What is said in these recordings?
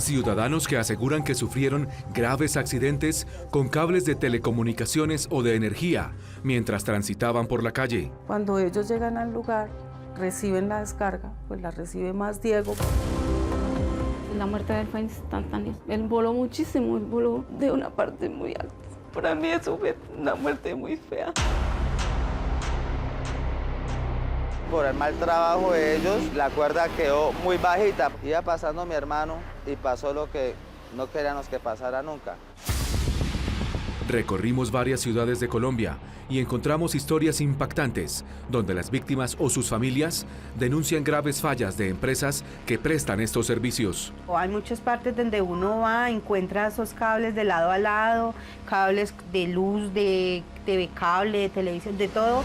Ciudadanos que aseguran que sufrieron graves accidentes con cables de telecomunicaciones o de energía mientras transitaban por la calle. Cuando ellos llegan al lugar, reciben la descarga, pues la recibe más Diego. La muerte de él fue instantánea. Él voló muchísimo, él voló de una parte muy alta. Para mí eso fue una muerte muy fea. Por el mal trabajo de ellos, la cuerda quedó muy bajita. Iba pasando mi hermano y pasó lo que no queríamos que pasara nunca. Recorrimos varias ciudades de Colombia y encontramos historias impactantes donde las víctimas o sus familias denuncian graves fallas de empresas que prestan estos servicios. Hay muchas partes donde uno va, encuentra esos cables de lado a lado, cables de luz, de TV cable, de televisión, de todo.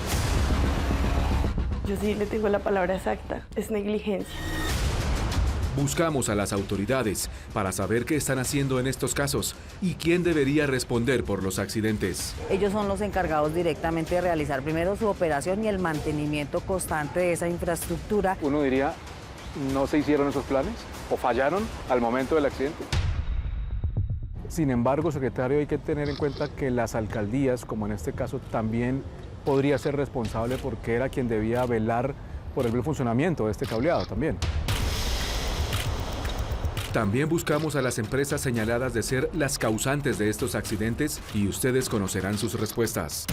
Yo sí le tengo la palabra exacta, es negligencia. Buscamos a las autoridades para saber qué están haciendo en estos casos y quién debería responder por los accidentes. Ellos son los encargados directamente de realizar primero su operación y el mantenimiento constante de esa infraestructura. Uno diría, ¿no se hicieron esos planes o fallaron al momento del accidente? Sin embargo, secretario, hay que tener en cuenta que las alcaldías, como en este caso, también podría ser responsable porque era quien debía velar por el buen funcionamiento de este cableado también. También buscamos a las empresas señaladas de ser las causantes de estos accidentes y ustedes conocerán sus respuestas.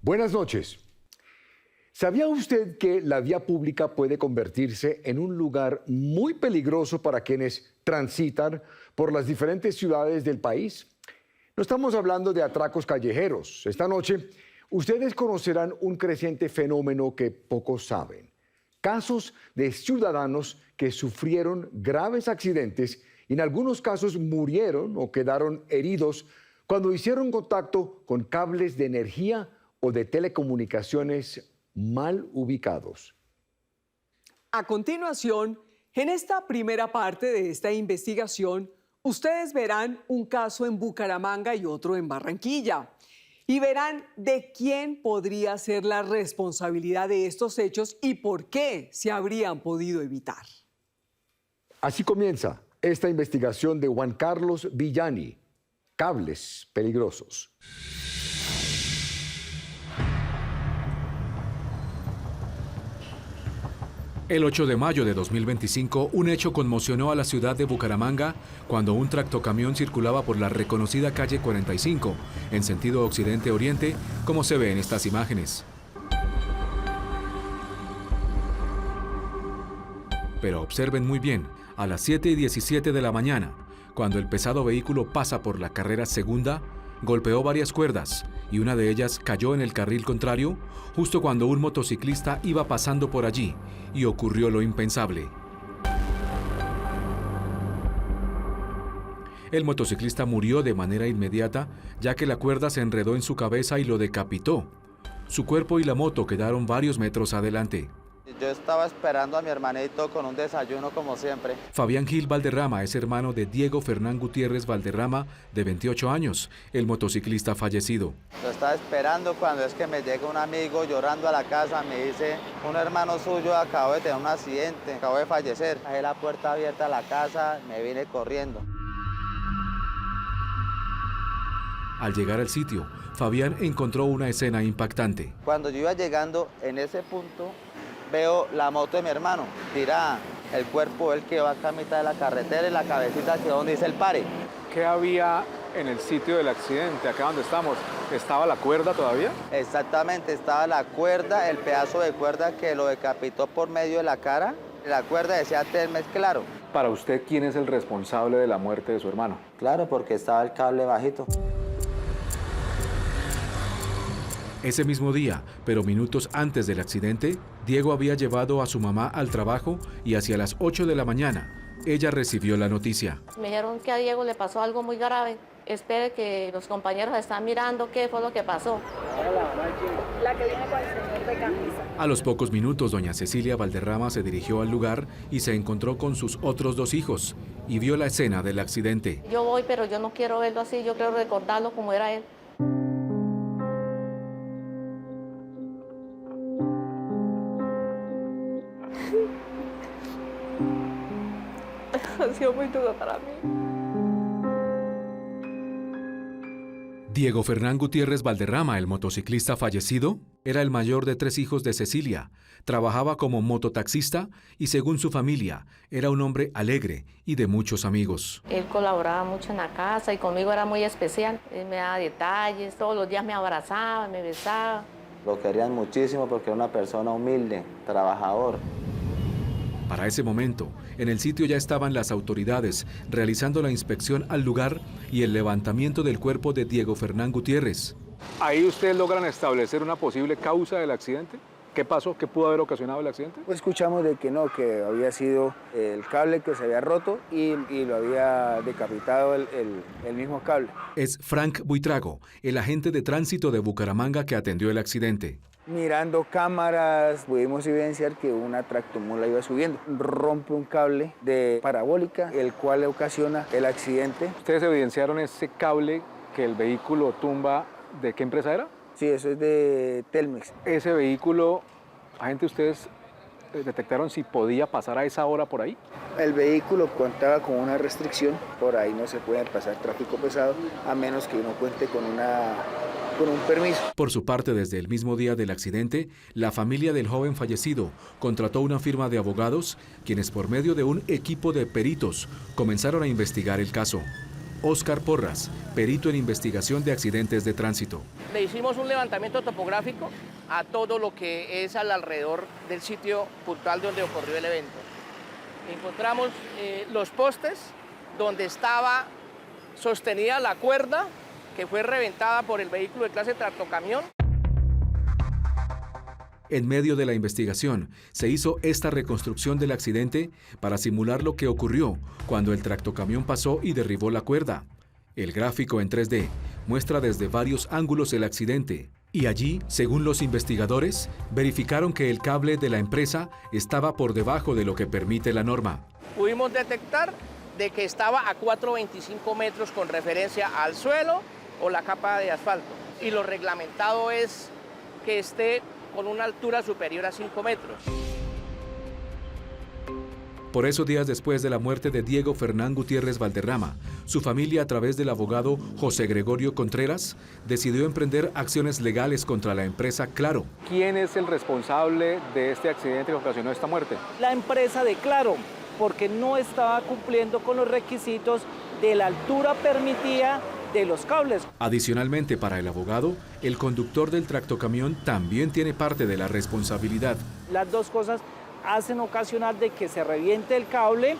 Buenas noches. ¿Sabía usted que la vía pública puede convertirse en un lugar muy peligroso para quienes transitan por las diferentes ciudades del país? No estamos hablando de atracos callejeros. Esta noche, ustedes conocerán un creciente fenómeno que pocos saben. Casos de ciudadanos que sufrieron graves accidentes y en algunos casos murieron o quedaron heridos cuando hicieron contacto con cables de energía o de telecomunicaciones mal ubicados. A continuación, en esta primera parte de esta investigación, ustedes verán un caso en Bucaramanga y otro en Barranquilla. Y verán de quién podría ser la responsabilidad de estos hechos y por qué se habrían podido evitar. Así comienza esta investigación de Juan Carlos Villani, Cables Peligrosos. El 8 de mayo de 2025, un hecho conmocionó a la ciudad de Bucaramanga cuando un tractocamión circulaba por la reconocida calle 45, en sentido occidente-oriente, como se ve en estas imágenes. Pero observen muy bien, a las 7:17 de la mañana, cuando el pesado vehículo pasa por la carrera segunda, golpeó varias cuerdas y una de ellas cayó en el carril contrario justo cuando un motociclista iba pasando por allí y ocurrió lo impensable. El motociclista murió de manera inmediata ya que la cuerda se enredó en su cabeza y lo decapitó. Su cuerpo y la moto quedaron varios metros adelante. Yo estaba esperando a mi hermanito con un desayuno como siempre. Fabián Gil Valderrama es hermano de Diego Fernán Gutiérrez Valderrama, de 28 años, el motociclista fallecido. Yo estaba esperando cuando es que me llega un amigo llorando a la casa, me dice, un hermano suyo acabó de tener un accidente, acabó de fallecer. Dejé la puerta abierta a la casa, me vine corriendo. Al llegar al sitio, Fabián encontró una escena impactante. Cuando yo iba llegando en ese punto, veo la moto de mi hermano, tirada, el cuerpo él quedó acá a mitad de la carretera y la cabecita quedó donde dice el pare. ¿Qué había en el sitio del accidente, acá donde estamos? ¿Estaba la cuerda todavía? Exactamente, estaba la cuerda, el pedazo de cuerda que lo decapitó por medio de la cara. La cuerda decía Telmex claro. Para usted, ¿quién es el responsable de la muerte de su hermano? Claro, porque estaba el cable bajito. Ese mismo día, pero minutos antes del accidente, Diego había llevado a su mamá al trabajo y hacia las 8 de la mañana, ella recibió la noticia. Me dijeron que a Diego le pasó algo muy grave. Espere que los compañeros están mirando qué fue lo que pasó. La que viene con el señor de camisa. A los pocos minutos, doña Cecilia Valderrama se dirigió al lugar y se encontró con sus otros dos hijos, y vio la escena del accidente. Yo voy, pero yo no quiero verlo así, yo quiero recordarlo como era él. Ha sido muy duro para mí. Diego Fernán Gutiérrez Valderrama, el motociclista fallecido, era el mayor de 3 hijos de Cecilia. Trabajaba como mototaxista y, según su familia, era un hombre alegre y de muchos amigos. Él colaboraba mucho en la casa y conmigo era muy especial. Él me daba detalles, todos los días me abrazaba, me besaba. Lo querían muchísimo porque era una persona humilde, trabajador. Para ese momento, en el sitio ya estaban las autoridades realizando la inspección al lugar y el levantamiento del cuerpo de Diego Fernán Gutiérrez. ¿Ahí ustedes logran establecer una posible causa del accidente? ¿Qué pasó? ¿Qué pudo haber ocasionado el accidente? Pues escuchamos de que no, que había sido el cable que se había roto y lo había decapitado el mismo cable. Es Frank Buitrago, el agente de tránsito de Bucaramanga que atendió el accidente. Mirando cámaras pudimos evidenciar que una tractomula iba subiendo. Rompe un cable de parabólica, el cual ocasiona el accidente. ¿Ustedes evidenciaron ese cable que el vehículo tumba? ¿De qué empresa era? Sí, eso es de Telmex. Ese vehículo, agente, ¿ustedes detectaron si podía pasar a esa hora por ahí? El vehículo contaba con una restricción, por ahí no se puede pasar tráfico pesado a menos que uno cuente con un permiso. Por su parte, desde el mismo día del accidente, la familia del joven fallecido contrató una firma de abogados, quienes por medio de un equipo de peritos comenzaron a investigar el caso. Óscar Porras, perito en investigación de accidentes de tránsito. Le hicimos un levantamiento topográfico a todo lo que es al alrededor del sitio puntual donde ocurrió el evento. Encontramos los postes donde estaba sostenida la cuerda que fue reventada por el vehículo de clase tractocamión. En medio de la investigación, se hizo esta reconstrucción del accidente para simular lo que ocurrió cuando el tractocamión pasó y derribó la cuerda. El gráfico en 3D muestra desde varios ángulos el accidente. Y allí, según los investigadores, verificaron que el cable de la empresa estaba por debajo de lo que permite la norma. Pudimos detectar de que estaba a 4,25 metros con referencia al suelo o la capa de asfalto. Y lo reglamentado es que esté con una altura superior a 5 metros. Por eso, días después de la muerte de Diego Fernán Gutiérrez Valderrama, su familia, a través del abogado José Gregorio Contreras, decidió emprender acciones legales contra la empresa Claro. ¿Quién es el responsable de este accidente que ocasionó esta muerte? La empresa de Claro, porque no estaba cumpliendo con los requisitos de la altura permitida de los cables. Adicionalmente, para el abogado, el conductor del tractocamión también tiene parte de la responsabilidad. Las dos cosas hacen ocasionar de que se reviente el cable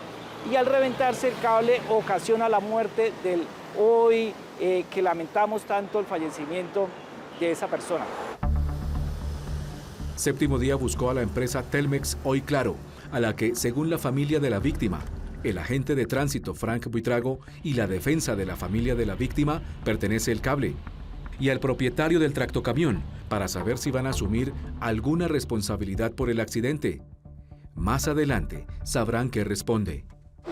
y al reventarse el cable ocasiona la muerte del hoy que lamentamos tanto el fallecimiento de esa persona. Séptimo Día buscó a la empresa Telmex, hoy Claro, a la que, según la familia de la víctima, el agente de tránsito Frank Buitrago y la defensa de la familia de la víctima, pertenece el cable, y al propietario del tractocamión, para saber si van a asumir alguna responsabilidad por el accidente. Más adelante sabrán qué responde.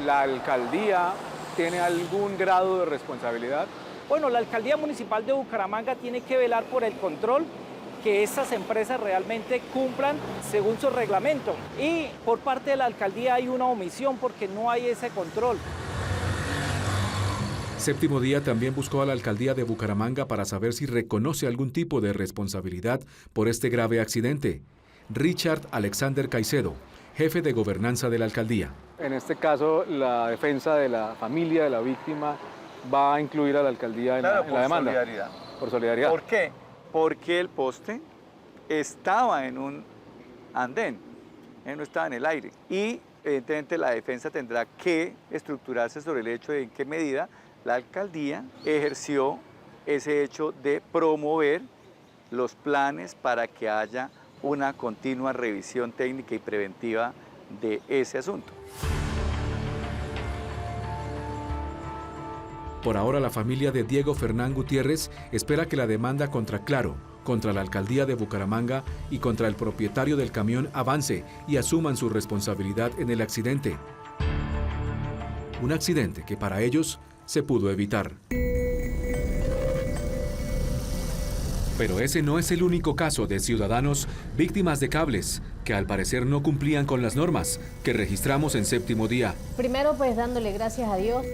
¿La alcaldía tiene algún grado de responsabilidad? Bueno, la alcaldía municipal de Bucaramanga tiene que velar por el control que estas empresas realmente cumplan según su reglamento. Y por parte de la alcaldía hay una omisión porque no hay ese control. Séptimo Día también buscó a la alcaldía de Bucaramanga para saber si reconoce algún tipo de responsabilidad por este grave accidente. Richard Alexander Caicedo, jefe de gobernanza de la alcaldía. En este caso, la defensa de la familia de la víctima va a incluir a la alcaldía en la demanda. Solidaridad. Por solidaridad. ¿Por qué? Porque el poste estaba en un andén, no estaba en el aire. Y evidentemente la defensa tendrá que estructurarse sobre el hecho de en qué medida la alcaldía ejerció ese hecho de promover los planes para que haya una continua revisión técnica y preventiva de ese asunto. Por ahora, la familia de Diego Fernán Gutiérrez espera que la demanda contra Claro, contra la alcaldía de Bucaramanga y contra el propietario del camión avance y asuman su responsabilidad en el accidente. Un accidente que para ellos se pudo evitar. Pero ese no es el único caso de ciudadanos víctimas de cables que al parecer no cumplían con las normas que registramos en Séptimo Día. Primero pues dándole gracias a Dios.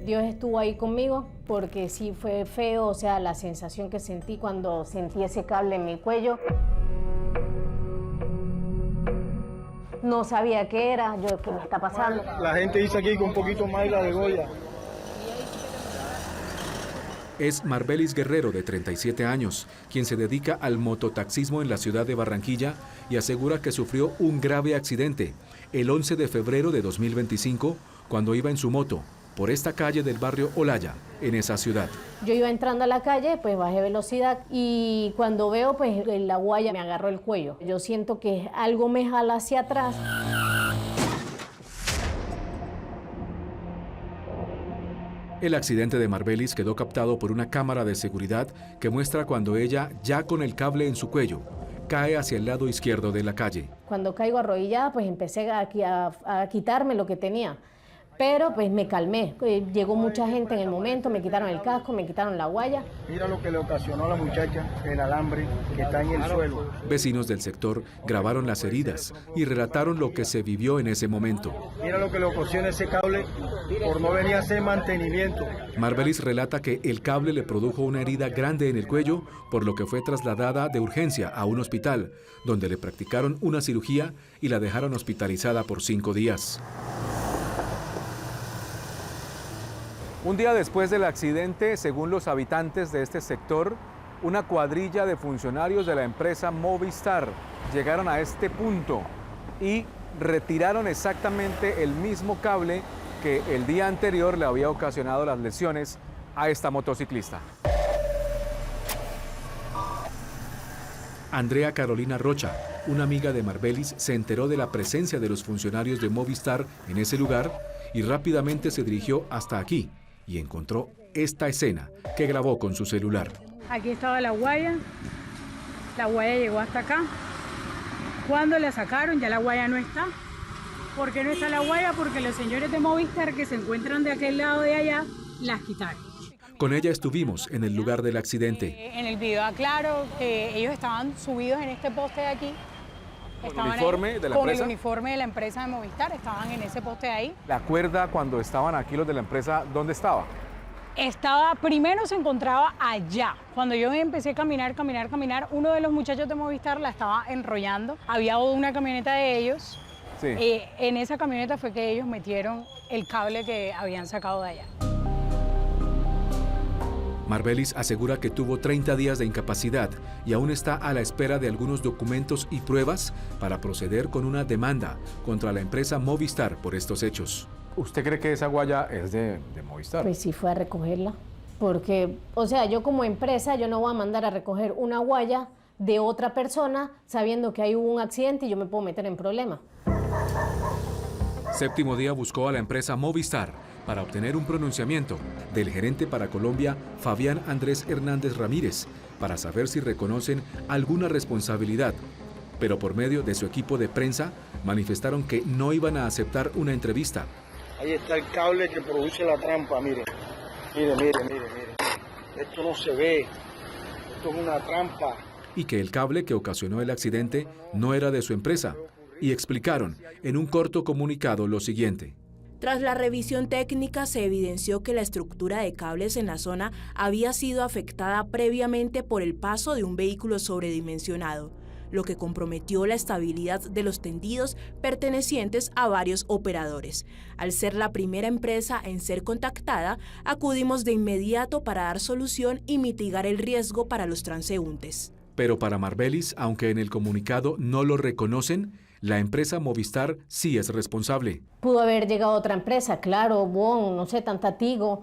Dios estuvo ahí conmigo porque sí fue feo, o sea, la sensación que sentí cuando sentí ese cable en mi cuello. No sabía qué era, qué me está pasando. La gente dice aquí que un poquito más y la degolla. Es Marbelis Guerrero, de 37 años, quien se dedica al mototaxismo en la ciudad de Barranquilla y asegura que sufrió un grave accidente el 11 de febrero de 2025 cuando iba en su moto por esta calle del barrio Olaya, en esa ciudad. Yo iba entrando a la calle, pues bajé velocidad y cuando veo, pues la guaya me agarró el cuello. Yo siento que algo me jala hacia atrás. El accidente de Marbelis quedó captado por una cámara de seguridad que muestra cuando ella, ya con el cable en su cuello, cae hacia el lado izquierdo de la calle. Cuando caigo arrodillada, pues empecé a quitarme lo que tenía. Pero pues me calmé. Llegó mucha gente en el momento, me quitaron el casco, me quitaron la guaya. Mira lo que le ocasionó a la muchacha, el alambre que está en el suelo. Vecinos del sector grabaron las heridas y relataron lo que se vivió en ese momento. Mira lo que le ocasiona ese cable por no venir a hacer mantenimiento. Marbelis relata que el cable le produjo una herida grande en el cuello, por lo que fue trasladada de urgencia a un hospital, donde le practicaron una cirugía y la dejaron hospitalizada por 5 días. Un día después del accidente, según los habitantes de este sector, una cuadrilla de funcionarios de la empresa Movistar llegaron a este punto y retiraron exactamente el mismo cable que el día anterior le había ocasionado las lesiones a esta motociclista. Andrea Carolina Rocha, una amiga de Marbelis, se enteró de la presencia de los funcionarios de Movistar en ese lugar y rápidamente se dirigió hasta aquí y encontró esta escena que grabó con su celular. Aquí estaba la guaya llegó hasta acá. Cuando la sacaron ya la guaya no está. ¿Por qué no está la guaya? Porque los señores de Movistar que se encuentran de aquel lado de allá, las quitaron. Con ella estuvimos en el lugar del accidente. En el video aclaro que ellos estaban subidos en este poste de aquí. ¿Con el uniforme de la empresa? Con el uniforme de la empresa de Movistar, estaban en ese poste de ahí. ¿La cuerda cuando estaban aquí los de la empresa, dónde estaba? Primero se encontraba allá. Cuando yo empecé a caminar, uno de los muchachos de Movistar la estaba enrollando. Había una camioneta de ellos. Sí. En esa camioneta fue que ellos metieron el cable que habían sacado de allá. Marbelis asegura que tuvo 30 días de incapacidad y aún está a la espera de algunos documentos y pruebas para proceder con una demanda contra la empresa Movistar por estos hechos. ¿Usted cree que esa guaya es de Movistar? Pues sí fue a recogerla, porque, o sea, yo como empresa, yo no voy a mandar a recoger una guaya de otra persona sabiendo que ahí hubo un accidente y yo me puedo meter en problemas. Séptimo Día buscó a la empresa Movistar para obtener un pronunciamiento del gerente para Colombia, Fabián Andrés Hernández Ramírez, para saber si reconocen alguna responsabilidad. Pero por medio de su equipo de prensa manifestaron que no iban a aceptar una entrevista. Ahí está el cable que produce la trampa, mire. Mire. Esto no se ve. Esto es una trampa. Y que el cable que ocasionó el accidente no era de su empresa. Y explicaron en un corto comunicado lo siguiente. Tras la revisión técnica se evidenció que la estructura de cables en la zona había sido afectada previamente por el paso de un vehículo sobredimensionado, lo que comprometió la estabilidad de los tendidos pertenecientes a varios operadores. Al ser la primera empresa en ser contactada, acudimos de inmediato para dar solución y mitigar el riesgo para los transeúntes. Pero para Marbelis, aunque en el comunicado no lo reconocen, la empresa Movistar sí es responsable. Pudo haber llegado otra empresa, claro, no sé, Tantatigo,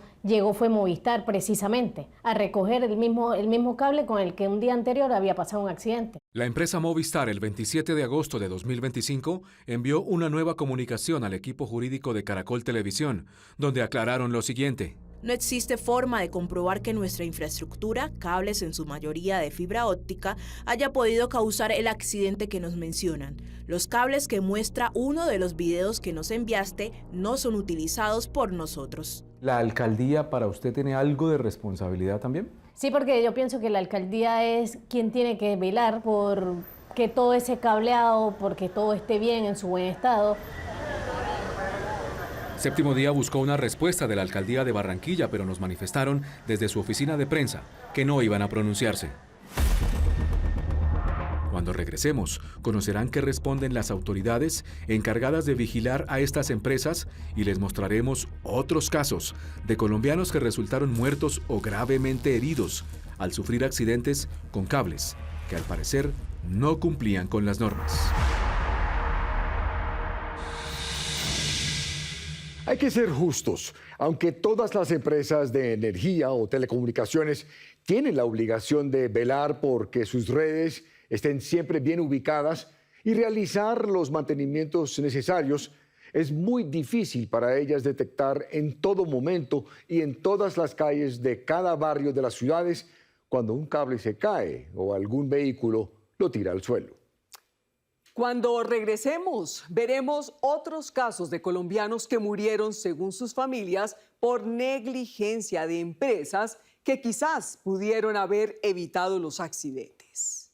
fue Movistar precisamente a recoger el mismo cable con el que un día anterior había pasado un accidente. La empresa Movistar el 27 de agosto de 2025 envió una nueva comunicación al equipo jurídico de Caracol Televisión, donde aclararon lo siguiente. No existe forma de comprobar que nuestra infraestructura, cables en su mayoría de fibra óptica, haya podido causar el accidente que nos mencionan. Los cables que muestra uno de los videos que nos enviaste no son utilizados por nosotros. ¿La alcaldía para usted tiene algo de responsabilidad también? Sí, porque yo pienso que la alcaldía es quien tiene que velar por que todo ese cableado, porque todo esté bien, en su buen estado. Séptimo Día buscó una respuesta de la alcaldía de Barranquilla, pero nos manifestaron desde su oficina de prensa que no iban a pronunciarse. Cuando regresemos, conocerán qué responden las autoridades encargadas de vigilar a estas empresas y les mostraremos otros casos de colombianos que resultaron muertos o gravemente heridos al sufrir accidentes con cables que al parecer no cumplían con las normas. Hay que ser justos. Aunque todas las empresas de energía o telecomunicaciones tienen la obligación de velar por que sus redes estén siempre bien ubicadas y realizar los mantenimientos necesarios, es muy difícil para ellas detectar en todo momento y en todas las calles de cada barrio de las ciudades cuando un cable se cae o algún vehículo lo tira al suelo. Cuando regresemos, veremos otros casos de colombianos que murieron, según sus familias, por negligencia de empresas que quizás pudieron haber evitado los accidentes.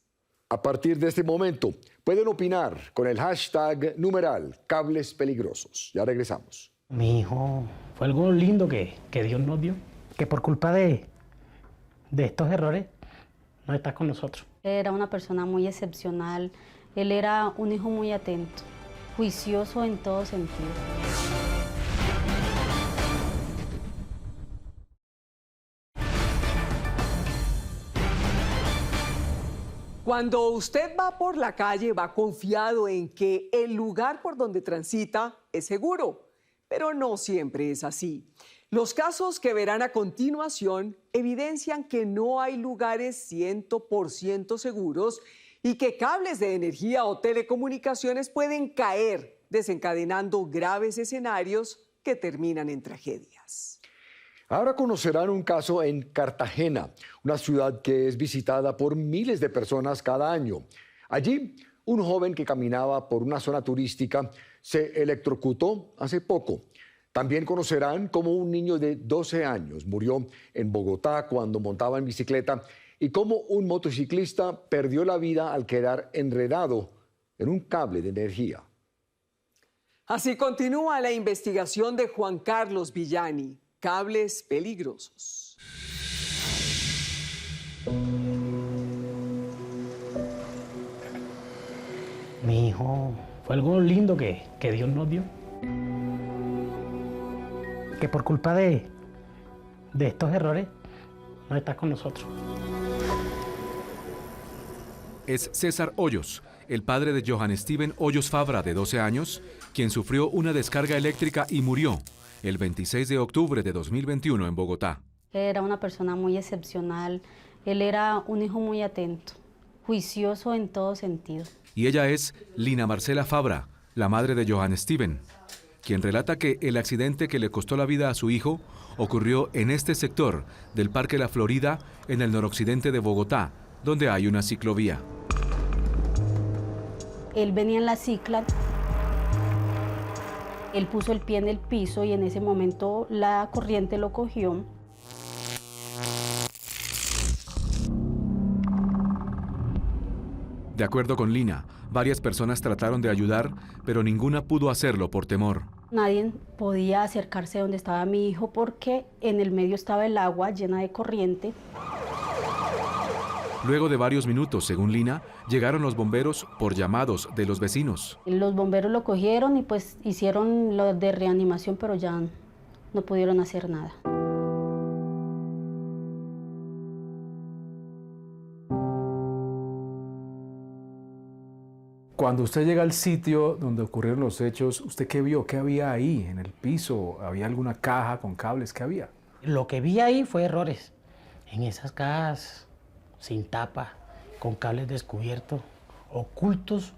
A partir de este momento, pueden opinar con el hashtag #Cables Peligrosos. Ya regresamos. Mi hijo fue algo lindo que Dios nos dio, que por culpa de estos errores no está con nosotros. Era una persona muy excepcional. Él era un hijo muy atento, juicioso en todo sentido. Cuando usted va por la calle, va confiado en que el lugar por donde transita es seguro, pero no siempre es así. Los casos que verán a continuación evidencian que no hay lugares 100% seguros y que cables de energía o telecomunicaciones pueden caer, desencadenando graves escenarios que terminan en tragedias. Ahora conocerán un caso en Cartagena, una ciudad que es visitada por miles de personas cada año. Allí, un joven que caminaba por una zona turística se electrocutó hace poco. También conocerán cómo un niño de 12 años murió en Bogotá cuando montaba en bicicleta y cómo un motociclista perdió la vida al quedar enredado en un cable de energía. Así continúa la investigación de Juan Carlos Villani, Cables Peligrosos. Mi hijo fue algo lindo que Dios nos dio, que por culpa de estos errores no está con nosotros. Es César Hoyos, el padre de Johann Steven Hoyos Fabra, de 12 años, quien sufrió una descarga eléctrica y murió el 26 de octubre de 2021 en Bogotá. Era una persona muy excepcional. Él era un hijo muy atento, juicioso en todo sentido. Y ella es Lina Marcela Fabra, la madre de Johann Steven, quien relata que el accidente que le costó la vida a su hijo ocurrió en este sector del Parque La Florida, en el noroccidente de Bogotá, donde hay una ciclovía. Él venía en la cicla, él puso el pie en el piso y en ese momento la corriente lo cogió. De acuerdo con Lina, varias personas trataron de ayudar, pero ninguna pudo hacerlo por temor. Nadie podía acercarse donde estaba mi hijo porque en el medio estaba el agua llena de corriente. Luego de varios minutos, según Lina, llegaron los bomberos por llamados de los vecinos. Los bomberos lo cogieron y pues hicieron lo de reanimación, pero ya no pudieron hacer nada. Cuando usted llega al sitio donde ocurrieron los hechos, ¿usted qué vio? ¿Qué había ahí en el piso? ¿Había alguna caja con cables? ¿Qué había? Lo que vi ahí fue errores. En esas cajas sin tapa, con cables descubiertos, ocultos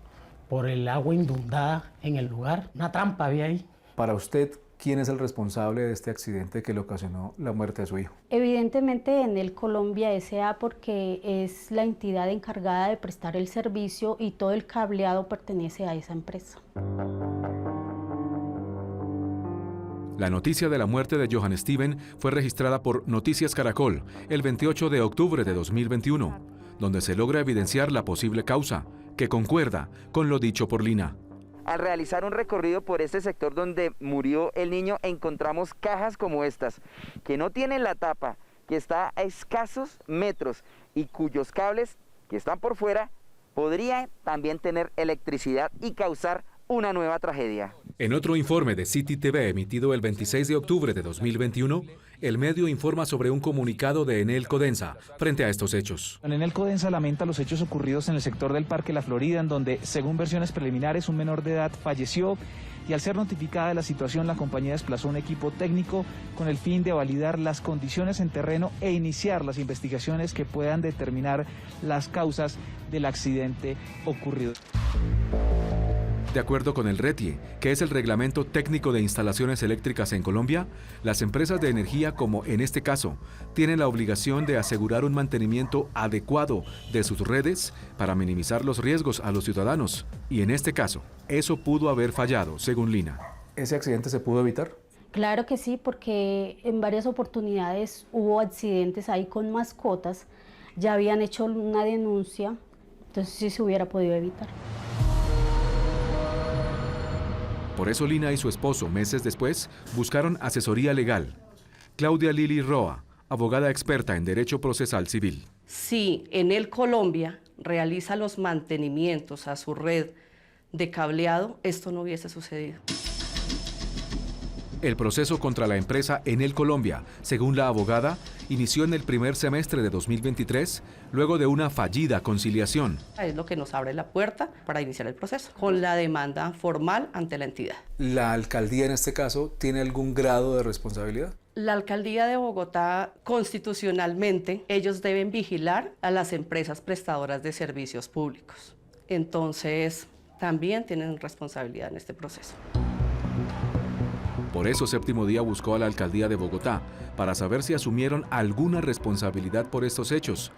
por el agua inundada en el lugar. Una trampa había ahí. Para usted, ¿Quién es el responsable de este accidente que le ocasionó la muerte de su hijo? Evidentemente Enel Colombia S.A. porque es la entidad encargada de prestar el servicio y todo el cableado pertenece a esa empresa. La noticia de la muerte de Johann Steven fue registrada por Noticias Caracol el 28 de octubre de 2021, donde se logra evidenciar la posible causa, que concuerda con lo dicho por Lina. Al realizar un recorrido por este sector donde murió el niño, encontramos cajas como estas, que no tienen la tapa, que está a escasos metros y cuyos cables que están por fuera podrían también tener electricidad y causar una nueva tragedia. En otro informe de City TV emitido el 26 de octubre de 2021, el medio informa sobre un comunicado de Enel Codensa frente a estos hechos. Enel Codensa lamenta los hechos ocurridos en el sector del Parque La Florida, en donde, según versiones preliminares, un menor de edad falleció y al ser notificada de la situación, la compañía desplazó un equipo técnico con el fin de validar las condiciones en terreno e iniciar las investigaciones que puedan determinar las causas del accidente ocurrido. De acuerdo con el RETIE, que es el Reglamento Técnico de Instalaciones Eléctricas en Colombia, las empresas de energía, como en este caso, tienen la obligación de asegurar un mantenimiento adecuado de sus redes para minimizar los riesgos a los ciudadanos. Y en este caso, eso pudo haber fallado, según Lina. ¿Ese accidente se pudo evitar? Claro que sí, porque en varias oportunidades hubo accidentes ahí con mascotas, ya habían hecho una denuncia, entonces sí se hubiera podido evitar. Por eso Lina y su esposo, meses después, buscaron asesoría legal. Claudia Lili Roa, abogada experta en Derecho Procesal Civil. Si Enel Colombia realiza los mantenimientos a su red de cableado, esto no hubiese sucedido. El proceso contra la empresa Enel Colombia, según la abogada, inició en el primer semestre de 2023, luego de una fallida conciliación. Es lo que nos abre la puerta para iniciar el proceso, con la demanda formal ante la entidad. ¿La alcaldía en este caso tiene algún grado de responsabilidad? La alcaldía de Bogotá, constitucionalmente, ellos deben vigilar a las empresas prestadoras de servicios públicos. Entonces, también tienen responsabilidad en este proceso. Por eso Séptimo Día buscó a la alcaldía de Bogotá para saber si asumieron alguna responsabilidad por estos hechos.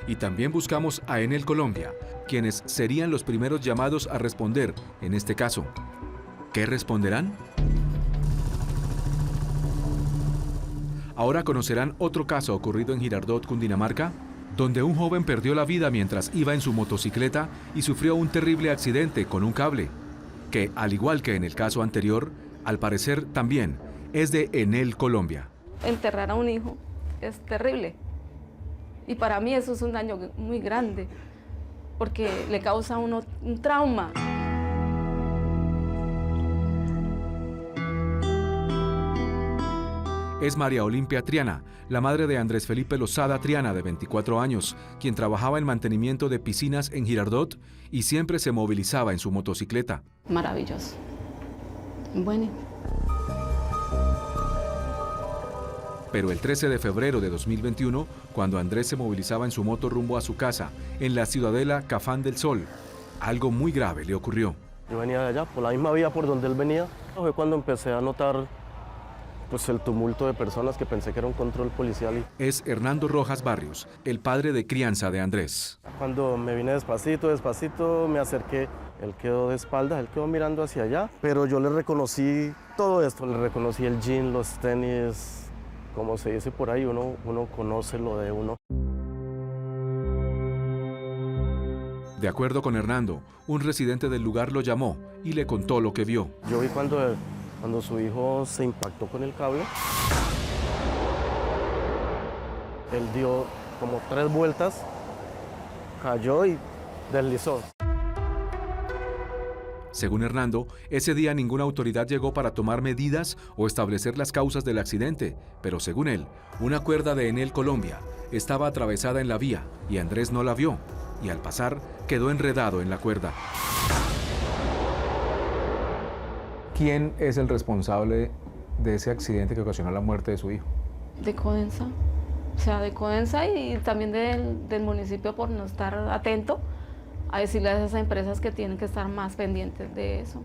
Y también buscamos a Enel Colombia, quienes serían los primeros llamados a responder en este caso. ¿Qué responderán? Ahora conocerán otro caso ocurrido en Girardot, Cundinamarca, donde un joven perdió la vida mientras iba en su motocicleta y sufrió un terrible accidente con un cable, que, al igual que en el caso anterior, al parecer también es de Enel Colombia. Enterrar a un hijo es terrible. Y para mí eso es un daño muy grande, porque le causa a uno un trauma. Es María Olimpia Triana, la madre de Andrés Felipe Lozada Triana, de 24 años, quien trabajaba en mantenimiento de piscinas en Girardot y siempre se movilizaba en su motocicleta. Maravilloso. Bueno. Pero el 13 de febrero de 2021, cuando Andrés se movilizaba en su moto rumbo a su casa, en la ciudadela Cafán del Sol, algo muy grave le ocurrió. Yo venía de allá, por la misma vía por donde él venía. Fue cuando empecé a notar pues, el tumulto de personas que pensé que era un control policial. Es Hernando Rojas Barrios, el padre de crianza de Andrés. Cuando me vine despacito, me acerqué. Él quedó de espaldas, él quedó mirando hacia allá, pero yo le reconocí todo esto, le reconocí el jean, los tenis, como se dice por ahí, uno conoce lo de uno. De acuerdo con Hernando, un residente del lugar lo llamó y le contó lo que vio. Yo vi cuando su hijo se impactó con el cable, él dio como 3 vueltas, cayó y deslizó. Según Hernando, ese día ninguna autoridad llegó para tomar medidas o establecer las causas del accidente, pero según él, una cuerda de Enel Colombia estaba atravesada en la vía y Andrés no la vio, y al pasar quedó enredado en la cuerda. ¿Quién es el responsable de ese accidente que ocasionó la muerte de su hijo? De Codensa, o sea, de Codensa y también del municipio por no estar atento a decirle a esas empresas que tienen que estar más pendientes de eso.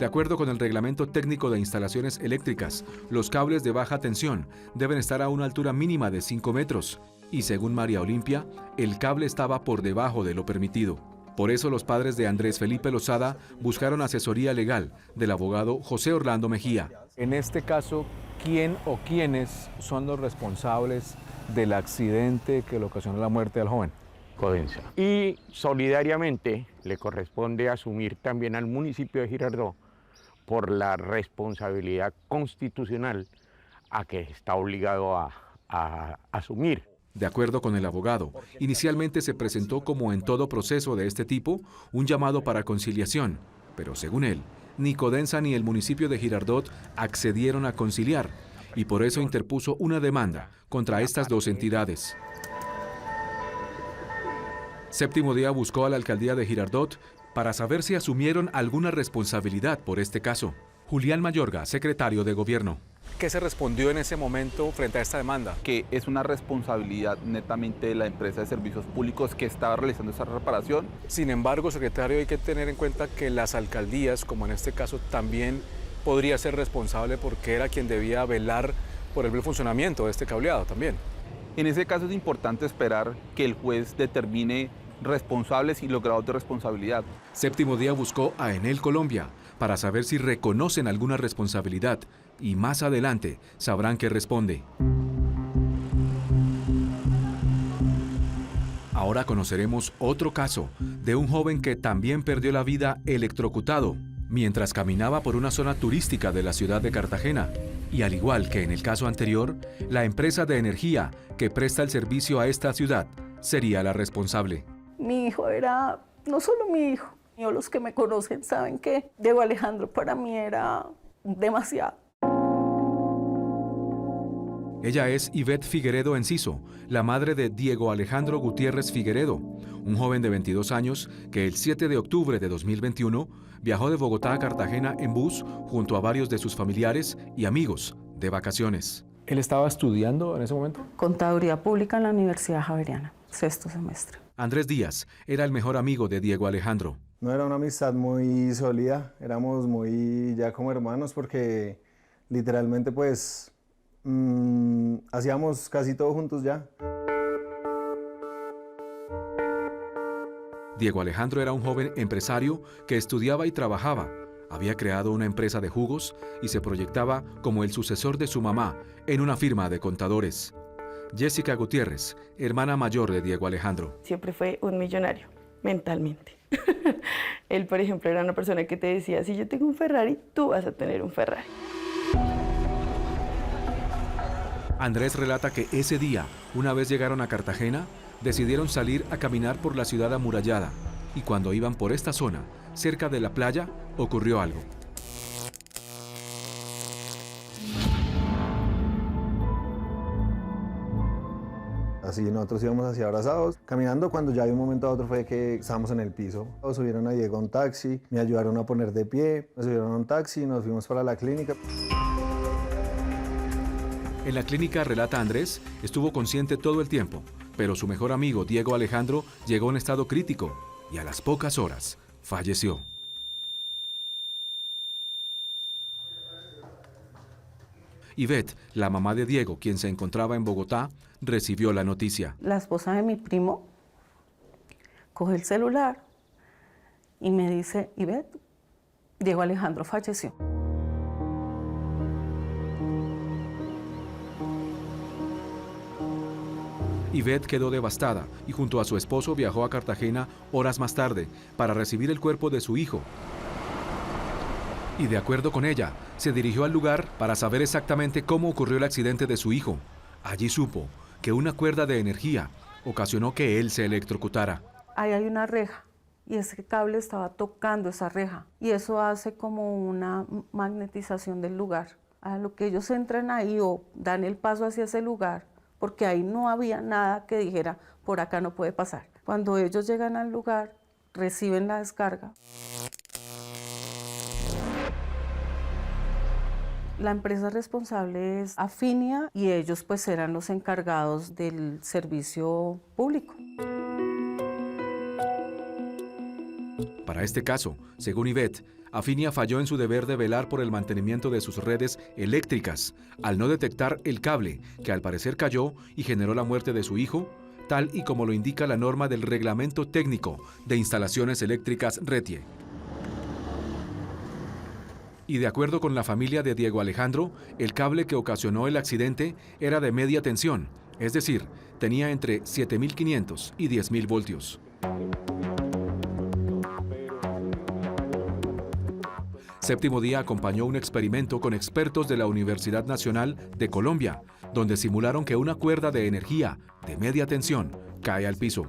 De acuerdo con el Reglamento Técnico de Instalaciones Eléctricas, los cables de baja tensión deben estar a una altura mínima de 5 metros y según María Olimpia, el cable estaba por debajo de lo permitido. Por eso los padres de Andrés Felipe Lozada buscaron asesoría legal del abogado José Orlando Mejía. En este caso, ¿quién o quiénes son los responsables del accidente que le ocasionó la muerte al joven? Codensa. Y solidariamente le corresponde asumir también al municipio de Girardot por la responsabilidad constitucional a que está obligado a asumir. De acuerdo con el abogado, inicialmente se presentó, como en todo proceso de este tipo, un llamado para conciliación, pero según él, ni Codensa ni el municipio de Girardot accedieron a conciliar y por eso interpuso una demanda contra estas dos entidades. Séptimo Día buscó a la alcaldía de Girardot para saber si asumieron alguna responsabilidad por este caso. Julián Mayorga, secretario de Gobierno. ¿Qué se respondió en ese momento frente a esta demanda? Que es una responsabilidad netamente de la empresa de servicios públicos que estaba realizando esa reparación. Sin embargo, secretario, hay que tener en cuenta que las alcaldías, como en este caso, también podría ser responsable porque era quien debía velar por el buen funcionamiento de este cableado también. En ese caso es importante esperar que el juez determine responsables y los grados de responsabilidad. Séptimo Día buscó a Enel Colombia para saber si reconocen alguna responsabilidad y más adelante sabrán qué responde. Ahora conoceremos otro caso de un joven que también perdió la vida electrocutado mientras caminaba por una zona turística de la ciudad de Cartagena. Y al igual que en el caso anterior, la empresa de energía que presta el servicio a esta ciudad sería la responsable. Mi hijo era no solo mi hijo, los que me conocen saben que Diego Alejandro para mí era demasiado. Ella es Ivette Figueredo Enciso, la madre de Diego Alejandro Gutiérrez Figueredo, un joven de 22 años que el 7 de octubre de 2021 viajó de Bogotá a Cartagena en bus junto a varios de sus familiares y amigos de vacaciones. ¿Él estaba estudiando en ese momento? Contaduría Pública en la Universidad Javeriana, 6º semestre. Andrés Díaz era el mejor amigo de Diego Alejandro. No era una amistad muy sólida, éramos muy ya como hermanos porque literalmente pues hacíamos casi todo juntos ya. Diego Alejandro era un joven empresario que estudiaba y trabajaba. Había creado una empresa de jugos y se proyectaba como el sucesor de su mamá en una firma de contadores. Jessica Gutiérrez, hermana mayor de Diego Alejandro. Siempre fue un millonario, mentalmente. Él, por ejemplo, era una persona que te decía, si yo tengo un Ferrari, tú vas a tener un Ferrari. Andrés relata que ese día, una vez llegaron a Cartagena, decidieron salir a caminar por la ciudad amurallada y cuando iban por esta zona, cerca de la playa, ocurrió algo. Así nosotros íbamos así abrazados, caminando cuando ya de un momento a otro fue que estábamos en el piso. Subieron a Diego a un taxi, me ayudaron a poner de pie, nos subieron a un taxi y nos fuimos para la clínica. En la clínica, relata Andrés, estuvo consciente todo el tiempo, pero su mejor amigo Diego Alejandro llegó en estado crítico y a las pocas horas falleció. Ivette, la mamá de Diego, quien se encontraba en Bogotá, recibió la noticia. La esposa de mi primo coge el celular y me dice, Ivette, Diego Alejandro falleció. Ivette quedó devastada y junto a su esposo viajó a Cartagena horas más tarde para recibir el cuerpo de su hijo. Y de acuerdo con ella, se dirigió al lugar para saber exactamente cómo ocurrió el accidente de su hijo. Allí supo que una cuerda de energía ocasionó que él se electrocutara. Ahí hay una reja y ese cable estaba tocando esa reja y eso hace como una magnetización del lugar. A lo que ellos entran ahí o dan el paso hacia ese lugar, porque ahí no había nada que dijera, por acá no puede pasar. Cuando ellos llegan al lugar, reciben la descarga. La empresa responsable es Afinia y ellos pues eran los encargados del servicio público. Para este caso, según Ivette, Afinia falló en su deber de velar por el mantenimiento de sus redes eléctricas, al no detectar el cable, que al parecer cayó y generó la muerte de su hijo, tal y como lo indica la norma del Reglamento Técnico de Instalaciones Eléctricas RETIE. Y de acuerdo con la familia de Diego Alejandro, el cable que ocasionó el accidente era de media tensión, es decir, tenía entre 7.500 y 10.000 voltios. Séptimo Día acompañó un experimento con expertos de la Universidad Nacional de Colombia, donde simularon que una cuerda de energía de media tensión cae al piso.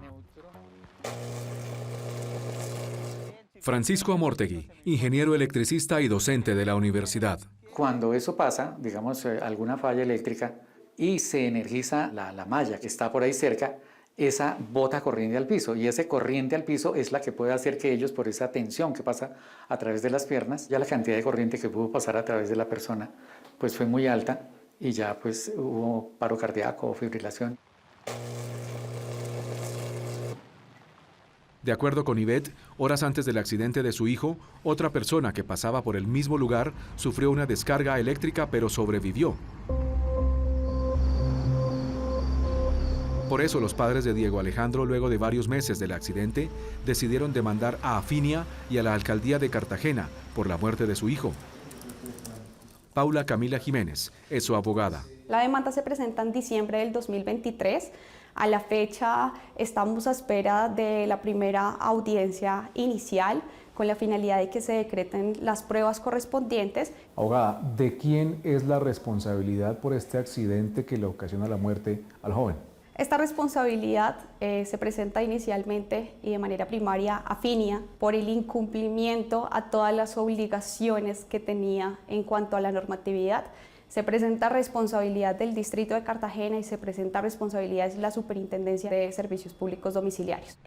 Francisco Amortegui, ingeniero electricista y docente de la universidad. Cuando eso pasa, digamos, alguna falla eléctrica y se energiza la malla que está por ahí cerca, esa bota corriente al piso, y esa corriente al piso es la que puede hacer que ellos, por esa tensión que pasa a través de las piernas, ya la cantidad de corriente que pudo pasar a través de la persona pues fue muy alta y ya pues hubo paro cardíaco o fibrilación. De acuerdo con Ivette, horas antes del accidente de su hijo, otra persona que pasaba por el mismo lugar sufrió una descarga eléctrica pero sobrevivió. Por eso los padres de Diego Alejandro, luego de varios meses del accidente, decidieron demandar a Afinia y a la alcaldía de Cartagena por la muerte de su hijo. Paula Camila Jiménez es su abogada. La demanda se presenta en diciembre del 2023. A la fecha estamos a espera de la primera audiencia inicial con la finalidad de que se decreten las pruebas correspondientes. Abogada, ¿de quién es la responsabilidad por este accidente que le ocasiona la muerte al joven? Esta responsabilidad se presenta inicialmente y de manera primaria a Afinia por el incumplimiento a todas las obligaciones que tenía en cuanto a la normatividad. Se presenta responsabilidad del Distrito de Cartagena y se presenta responsabilidad de la Superintendencia de Servicios Públicos Domiciliarios.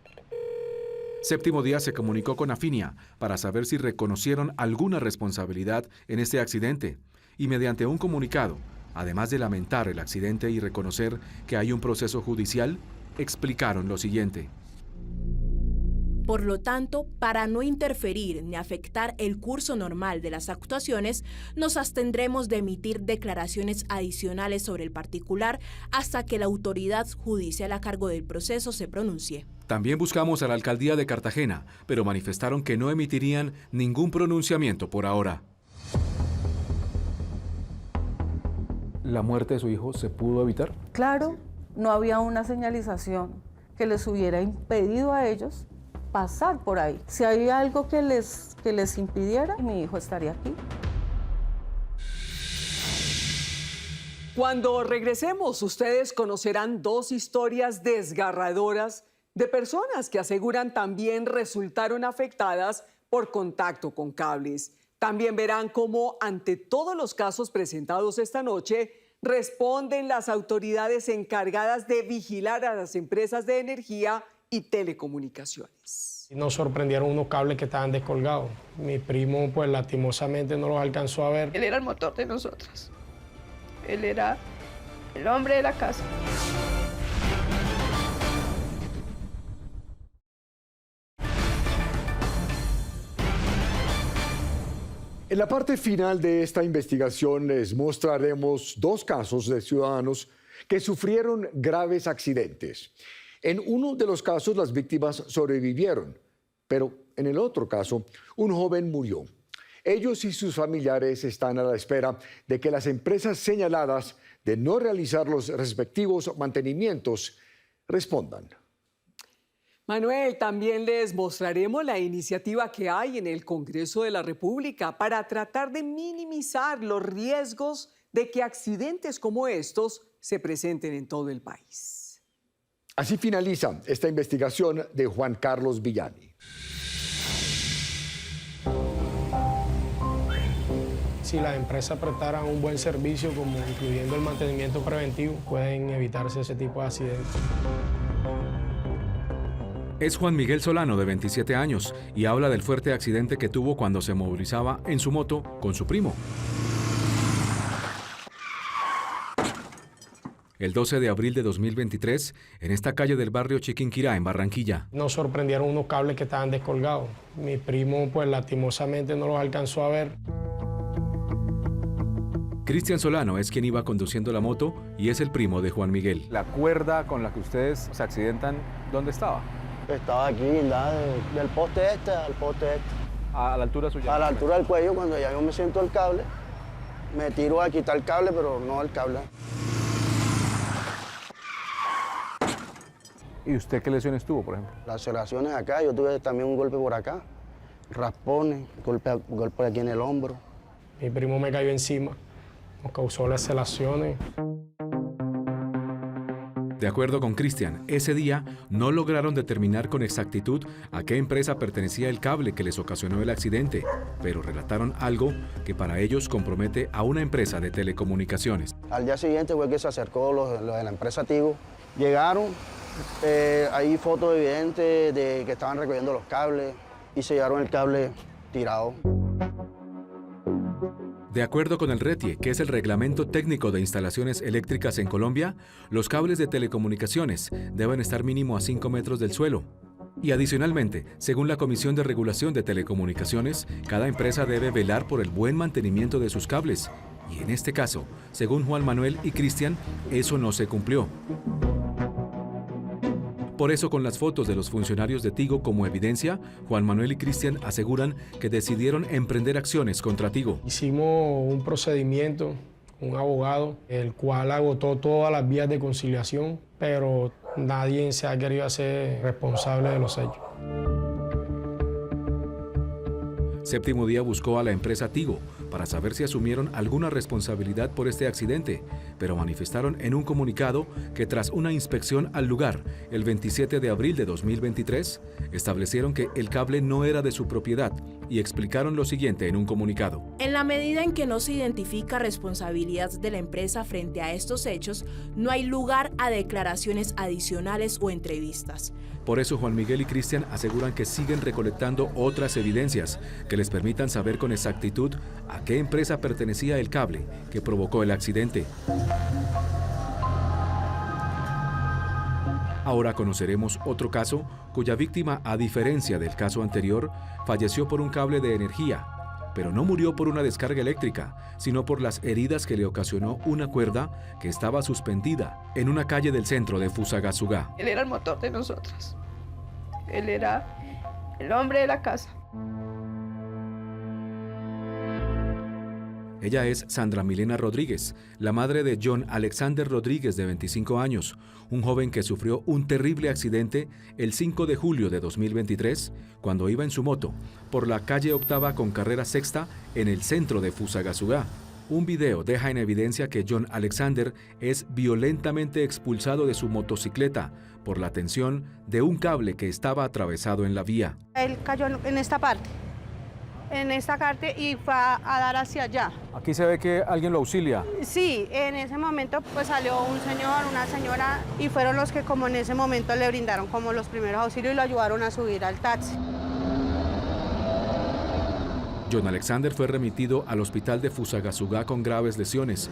Séptimo Día se comunicó con Afinia para saber si reconocieron alguna responsabilidad en este accidente y mediante un comunicado, además de lamentar el accidente y reconocer que hay un proceso judicial, explicaron lo siguiente. Por lo tanto, para no interferir ni afectar el curso normal de las actuaciones, nos abstendremos de emitir declaraciones adicionales sobre el particular hasta que la autoridad judicial a cargo del proceso se pronuncie. También buscamos a la alcaldía de Cartagena, pero manifestaron que no emitirían ningún pronunciamiento por ahora. ¿La muerte de su hijo se pudo evitar? Claro, no había una señalización que les hubiera impedido a ellos pasar por ahí. Si había algo que les impidiera, mi hijo estaría aquí. Cuando regresemos, ustedes conocerán dos historias desgarradoras de personas que aseguran también resultaron afectadas por contacto con cables. También verán cómo, ante todos los casos presentados esta noche, responden las autoridades encargadas de vigilar a las empresas de energía y telecomunicaciones. Nos sorprendieron unos cables que estaban descolgados. Mi primo, pues lastimosamente no los alcanzó a ver. Él era el motor de nosotros. Él era el hombre de la casa. En la parte final de esta investigación les mostraremos dos casos de ciudadanos que sufrieron graves accidentes. En uno de los casos las víctimas sobrevivieron, pero en el otro caso un joven murió. Ellos y sus familiares están a la espera de que las empresas señaladas de no realizar los respectivos mantenimientos respondan. Manuel, también les mostraremos la iniciativa que hay en el Congreso de la República para tratar de minimizar los riesgos de que accidentes como estos se presenten en todo el país. Así finaliza esta investigación de Juan Carlos Villani. Si las empresas prestaran un buen servicio, como incluyendo el mantenimiento preventivo, pueden evitarse ese tipo de accidentes. Es Juan Miguel Solano, de 27 años, y habla del fuerte accidente que tuvo cuando se movilizaba en su moto con su primo. el 12 de abril de 2023, en esta calle del barrio Chiquinquirá, en Barranquilla. Nos sorprendieron unos cables que estaban descolgados. Mi primo, pues lastimosamente no los alcanzó a ver. Cristian Solano es quien iba conduciendo la moto y es el primo de Juan Miguel. La cuerda con la que ustedes se accidentan, ¿dónde estaba? Estaba aquí, guindada del poste este al poste este. ¿A la altura suya? A la altura del cuello, cuando ya yo me siento el cable, me tiro a quitar el cable, pero no el cable. ¿Y usted qué lesiones tuvo, por ejemplo? Laceraciones acá, yo tuve también un golpe por acá, raspones, golpe aquí en el hombro. Mi primo me cayó encima, nos causó laceraciones. De acuerdo con Cristian, ese día no lograron determinar con exactitud a qué empresa pertenecía el cable que les ocasionó el accidente, pero relataron algo que para ellos compromete a una empresa de telecomunicaciones. Al día siguiente fue que se acercó los de la empresa Tigo. Llegaron, hay fotos evidentes de que estaban recogiendo los cables y se llevaron el cable tirado. De acuerdo con el RETIE, que es el Reglamento Técnico de Instalaciones Eléctricas en Colombia, los cables de telecomunicaciones deben estar mínimo a 5 metros del suelo. Y adicionalmente, según la Comisión de Regulación de Telecomunicaciones, cada empresa debe velar por el buen mantenimiento de sus cables. Y en este caso, según Juan Manuel y Cristian, eso no se cumplió. Por eso, con las fotos de los funcionarios de Tigo como evidencia, Juan Manuel y Cristian aseguran que decidieron emprender acciones contra Tigo. Hicimos un procedimiento, un abogado, el cual agotó todas las vías de conciliación, pero nadie se ha querido hacer responsable de los hechos. Séptimo Día buscó a la empresa Tigo para saber si asumieron alguna responsabilidad por este accidente, pero manifestaron en un comunicado que tras una inspección al lugar, el 27 de abril de 2023, establecieron que el cable no era de su propiedad y explicaron lo siguiente en un comunicado. En la medida en que no se identifica responsabilidad de la empresa frente a estos hechos, no hay lugar a declaraciones adicionales o entrevistas. Por eso Juan Miguel y Cristian aseguran que siguen recolectando otras evidencias que les permitan saber con exactitud a qué empresa pertenecía el cable que provocó el accidente. Ahora conoceremos otro caso cuya víctima, a diferencia del caso anterior, falleció por un cable de energía, pero no murió por una descarga eléctrica, sino por las heridas que le ocasionó una cuerda que estaba suspendida en una calle del centro de Fusagasugá. Él era el motor de nosotros. Él era el hombre de la casa. Ella es Sandra Milena Rodríguez, la madre de John Alexander Rodríguez, de 25 años, un joven que sufrió un terrible accidente el 5 de julio de 2023, cuando iba en su moto por la calle Octava con carrera sexta en el centro de Fusagasugá. Un video deja en evidencia que John Alexander es violentamente expulsado de su motocicleta por la tensión de un cable que estaba atravesado en la vía. Él cayó en esta parte. Y fue a dar hacia allá. Aquí se ve que alguien lo auxilia. Sí, en ese momento pues salió un señor, una señora y fueron los que como en ese momento le brindaron como los primeros auxilios y lo ayudaron a subir al taxi. John Alexander fue remitido al hospital de Fusagasugá con graves lesiones.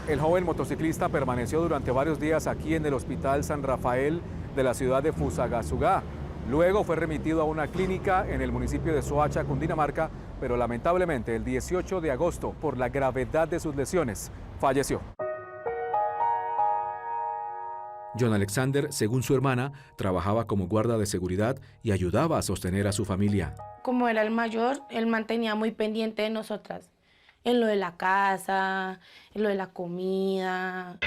El joven motociclista permaneció durante varios días aquí en el Hospital San Rafael de la ciudad de Fusagasugá. Luego fue remitido a una clínica en el municipio de Soacha, Cundinamarca, pero lamentablemente el 18 de agosto, por la gravedad de sus lesiones, falleció. John Alexander, según su hermana, trabajaba como guarda de seguridad y ayudaba a sostener a su familia. Como era el mayor, él mantenía muy pendiente de nosotras, en lo de la casa, en lo de la comida.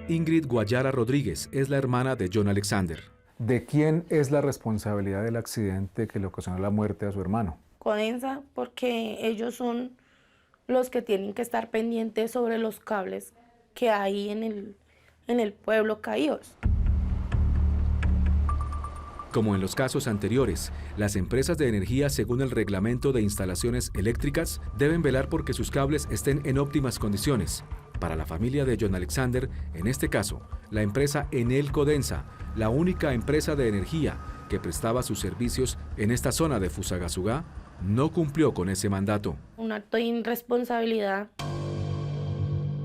Ingrid Guayara Rodríguez es la hermana de John Alexander. ¿De quién es la responsabilidad del accidente que le ocasionó la muerte a su hermano? Codensa, porque ellos son los que tienen que estar pendientes sobre los cables que hay en el pueblo caídos. Como en los casos anteriores, las empresas de energía, según el Reglamento de Instalaciones Eléctricas, deben velar porque sus cables estén en óptimas condiciones. Para la familia de John Alexander, en este caso, la empresa Enel Codensa, la única empresa de energía que prestaba sus servicios en esta zona de Fusagasugá, no cumplió con ese mandato. Un acto de irresponsabilidad.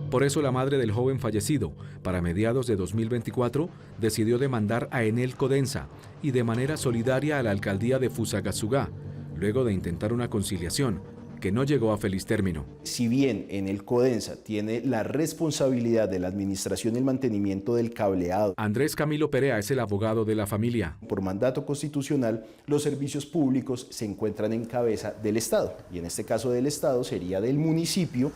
Por eso la madre del joven fallecido, para mediados de 2024, decidió demandar a Enel Codensa y de manera solidaria a la alcaldía de Fusagasugá, luego de intentar una conciliación que no llegó a feliz término. Si bien Enel Codensa tiene la responsabilidad de la administración y el mantenimiento del cableado, Andrés Camilo Perea es el abogado de la familia. Por mandato constitucional, los servicios públicos se encuentran en cabeza del Estado, y en este caso del Estado sería del municipio.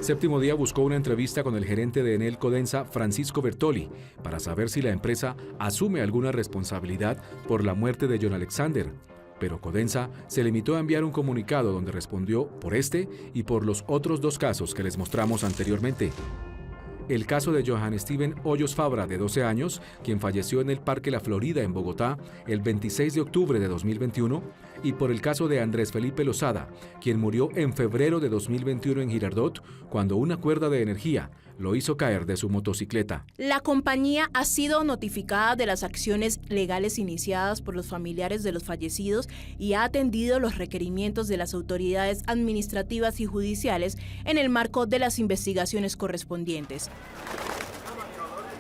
Séptimo Día buscó una entrevista con el gerente de Enel Codensa, Francisco Bertoli, para saber si la empresa asume alguna responsabilidad por la muerte de John Alexander. Pero Codensa se limitó a enviar un comunicado donde respondió por este y por los otros dos casos que les mostramos anteriormente. El caso de Johan Steven Hoyos Fabra, de 12 años, quien falleció en el Parque La Florida, en Bogotá, el 26 de octubre de 2021, y por el caso de Andrés Felipe Lozada, quien murió en febrero de 2021 en Girardot, cuando una cuerda de energía lo hizo caer de su motocicleta. La compañía ha sido notificada de las acciones legales iniciadas por los familiares de los fallecidos y ha atendido los requerimientos de las autoridades administrativas y judiciales en el marco de las investigaciones correspondientes.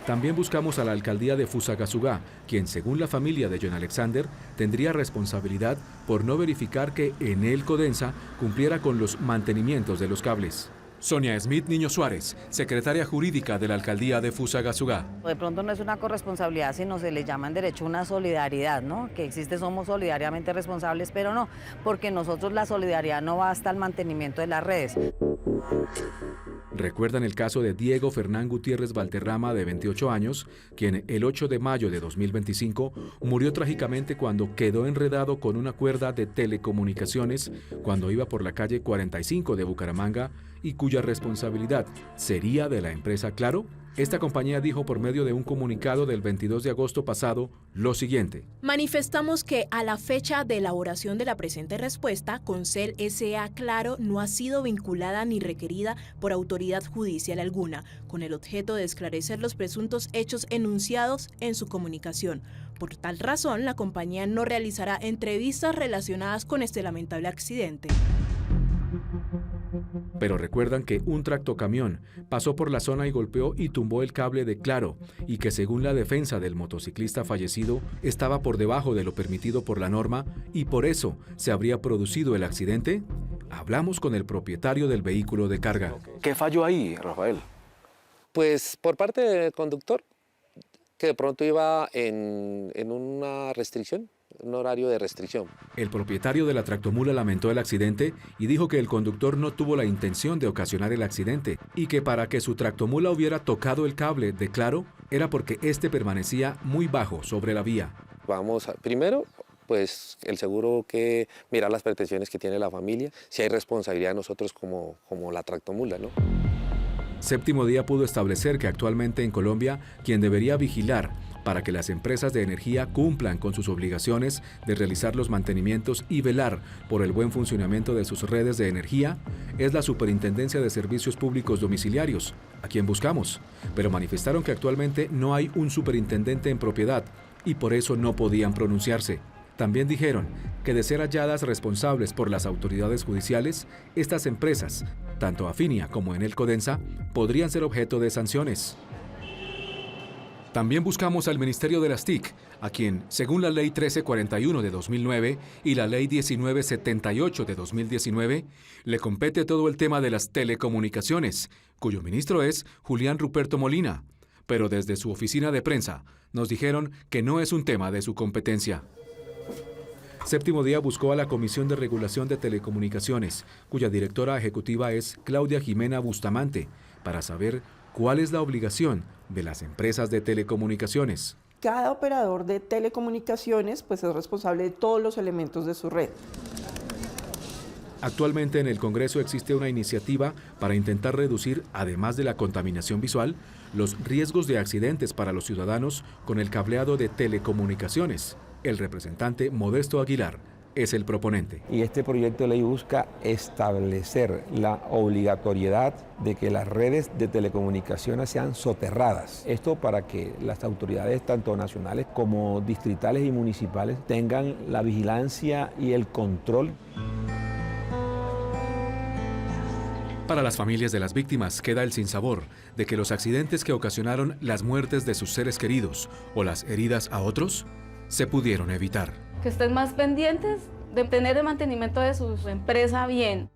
También buscamos a la alcaldía de Fusagasugá, quien, según la familia de John Alexander, tendría responsabilidad por no verificar que Enel Codensa cumpliera con los mantenimientos de los cables. Sonia Smith Niño Suárez, secretaria jurídica de la alcaldía de Fusagasugá. De pronto no es una corresponsabilidad, sino se le llama en derecho una solidaridad, ¿no? Que existe, somos solidariamente responsables, pero no, porque nosotros la solidaridad no va hasta el mantenimiento de las redes. ¿Recuerdan el caso de Diego Fernán Gutiérrez Valterrama, de 28 años, quien el 8 de mayo de 2025 murió trágicamente cuando quedó enredado con una cuerda de telecomunicaciones cuando iba por la calle 45 de Bucaramanga y cuya responsabilidad sería de la empresa Claro? Esta compañía dijo por medio de un comunicado del 22 de agosto pasado lo siguiente. Manifestamos que a la fecha de elaboración de la presente respuesta, Concel S.A. Claro no ha sido vinculada ni requerida por autoridad judicial alguna, con el objeto de esclarecer los presuntos hechos enunciados en su comunicación. Por tal razón, la compañía no realizará entrevistas relacionadas con este lamentable accidente. Pero recuerdan que un tractocamión pasó por la zona y golpeó y tumbó el cable de Claro, y que según la defensa del motociclista fallecido, estaba por debajo de lo permitido por la norma y por eso se habría producido el accidente. Hablamos con el propietario del vehículo de carga. ¿Qué falló ahí, Rafael? Pues por parte del conductor, que de pronto iba en una restricción, un horario de restricción. El propietario de la tractomula lamentó el accidente y dijo que el conductor no tuvo la intención de ocasionar el accidente y que para que su tractomula hubiera tocado el cable de Claro era porque este permanecía muy bajo sobre la vía. Primero, pues el seguro que mirar las pretensiones que tiene la familia, si hay responsabilidad de nosotros como la tractomula, ¿no? Séptimo Día pudo establecer que actualmente en Colombia quien debería vigilar para que las empresas de energía cumplan con sus obligaciones de realizar los mantenimientos y velar por el buen funcionamiento de sus redes de energía es la Superintendencia de Servicios Públicos Domiciliarios, a quien buscamos, pero manifestaron que actualmente no hay un superintendente en propiedad y por eso no podían pronunciarse. También dijeron que de ser halladas responsables por las autoridades judiciales, estas empresas, tanto Afinia como Enel Codensa, podrían ser objeto de sanciones. También buscamos al Ministerio de las TIC, a quien, según la Ley 1341 de 2009 y la Ley 1978 de 2019, le compete todo el tema de las telecomunicaciones, cuyo ministro es Julián Ruperto Molina. Pero desde su oficina de prensa nos dijeron que no es un tema de su competencia. Séptimo Día buscó a la Comisión de Regulación de Telecomunicaciones, cuya directora ejecutiva es Claudia Jimena Bustamante, para saber cuál es la obligación de las empresas de telecomunicaciones. Cada operador de telecomunicaciones pues, es responsable de todos los elementos de su red. Actualmente en el Congreso existe una iniciativa para intentar reducir, además de la contaminación visual, los riesgos de accidentes para los ciudadanos con el cableado de telecomunicaciones. El representante Modesto Aguilar es el proponente. Y este proyecto de ley busca establecer la obligatoriedad de que las redes de telecomunicaciones sean soterradas. Esto para que las autoridades, tanto nacionales como distritales y municipales, tengan la vigilancia y el control. Para las familias de las víctimas queda el sinsabor de que los accidentes que ocasionaron las muertes de sus seres queridos o las heridas a otros se pudieron evitar. Que estén más pendientes de tener el mantenimiento de su empresa bien.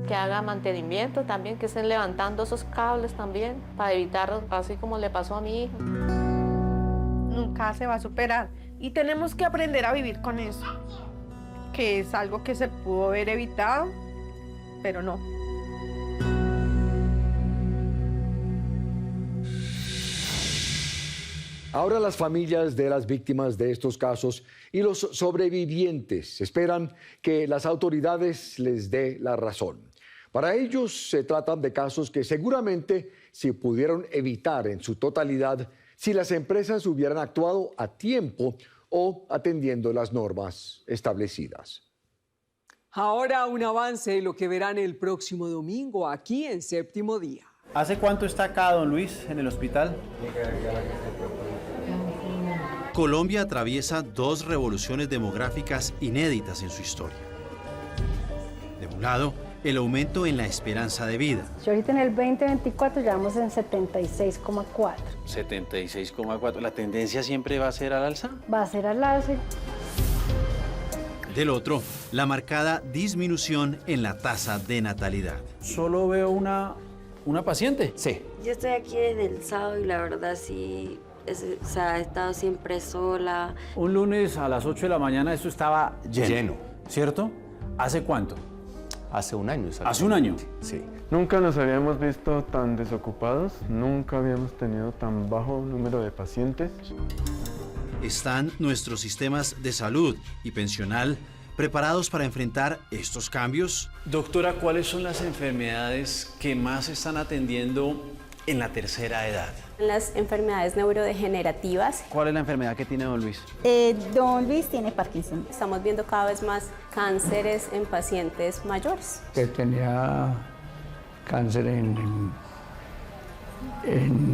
Que haga mantenimiento también, que estén levantando esos cables también para evitar, así como le pasó a mi hijo. Nunca se va a superar y tenemos que aprender a vivir con eso, que es algo que se pudo haber evitado, pero no. Ahora las familias de las víctimas de estos casos y los sobrevivientes esperan que las autoridades les dé la razón. Para ellos se tratan de casos que seguramente se pudieron evitar en su totalidad si las empresas hubieran actuado a tiempo o atendiendo las normas establecidas. Ahora un avance de lo que verán el próximo domingo aquí en Séptimo Día. ¿Hace cuánto está acá, don Luis, en el hospital? Colombia atraviesa 2 revoluciones demográficas inéditas en su historia. De un lado, el aumento en la esperanza de vida. Y ahorita en el 2024 ya vamos en 76,4. 76,4. ¿La tendencia siempre va a ser al alza? Va a ser al alza. Del otro, la marcada disminución en la tasa de natalidad. Solo veo una paciente. Sí. Yo estoy aquí desde el sábado y la verdad sí, he estado siempre sola. Un lunes a las 8 de la mañana esto estaba lleno. ¿Cierto? ¿Hace cuánto? Hace un año. ¿Hace un año? Sí. Nunca nos habíamos visto tan desocupados, nunca habíamos tenido tan bajo número de pacientes. ¿Están nuestros sistemas de salud y pensional preparados para enfrentar estos cambios? Doctora, ¿cuáles son las enfermedades que más están atendiendo en la tercera edad? Las enfermedades neurodegenerativas. ¿Cuál es la enfermedad que tiene don Luis? Don Luis tiene Parkinson. Estamos viendo cada vez más cánceres en pacientes mayores. Que tenía cáncer en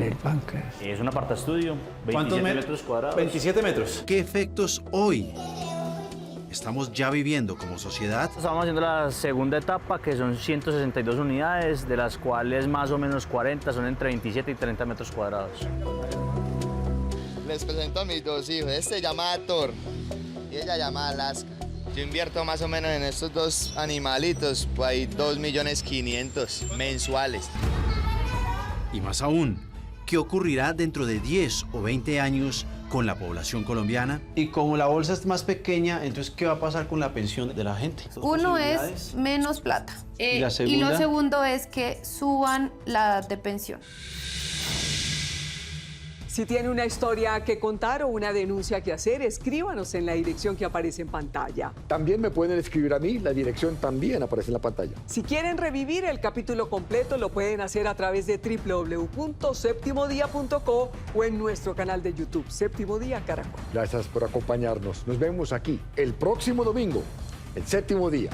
el páncreas. Es un apartaestudio, 27 metros cuadrados. 27 metros. ¿Qué efectos hoy estamos ya viviendo como sociedad? Estamos haciendo la segunda etapa, que son 162 unidades, de las cuales más o menos 40 son entre 27 y 30 metros cuadrados. Les presento a mis 2 hijos. Este se llama Thor y ella llama Alaska. Yo invierto más o menos en estos 2 animalitos, pues hay 2.500.000 mensuales. Y más aún, ¿qué ocurrirá dentro de 10 o 20 años con la población colombiana? Y como la bolsa es más pequeña, entonces, ¿qué va a pasar con la pensión de la gente? Uno es menos plata. ¿Y la segunda? Y lo segundo es que suban la edad de pensión. Si tiene una historia que contar o una denuncia que hacer, escríbanos en la dirección que aparece en pantalla. También me pueden escribir a mí, la dirección también aparece en la pantalla. Si quieren revivir el capítulo completo, lo pueden hacer a través de www.septimodia.co o en nuestro canal de YouTube, Séptimo Día Caracol. Gracias por acompañarnos. Nos vemos aquí el próximo domingo, el Séptimo Día.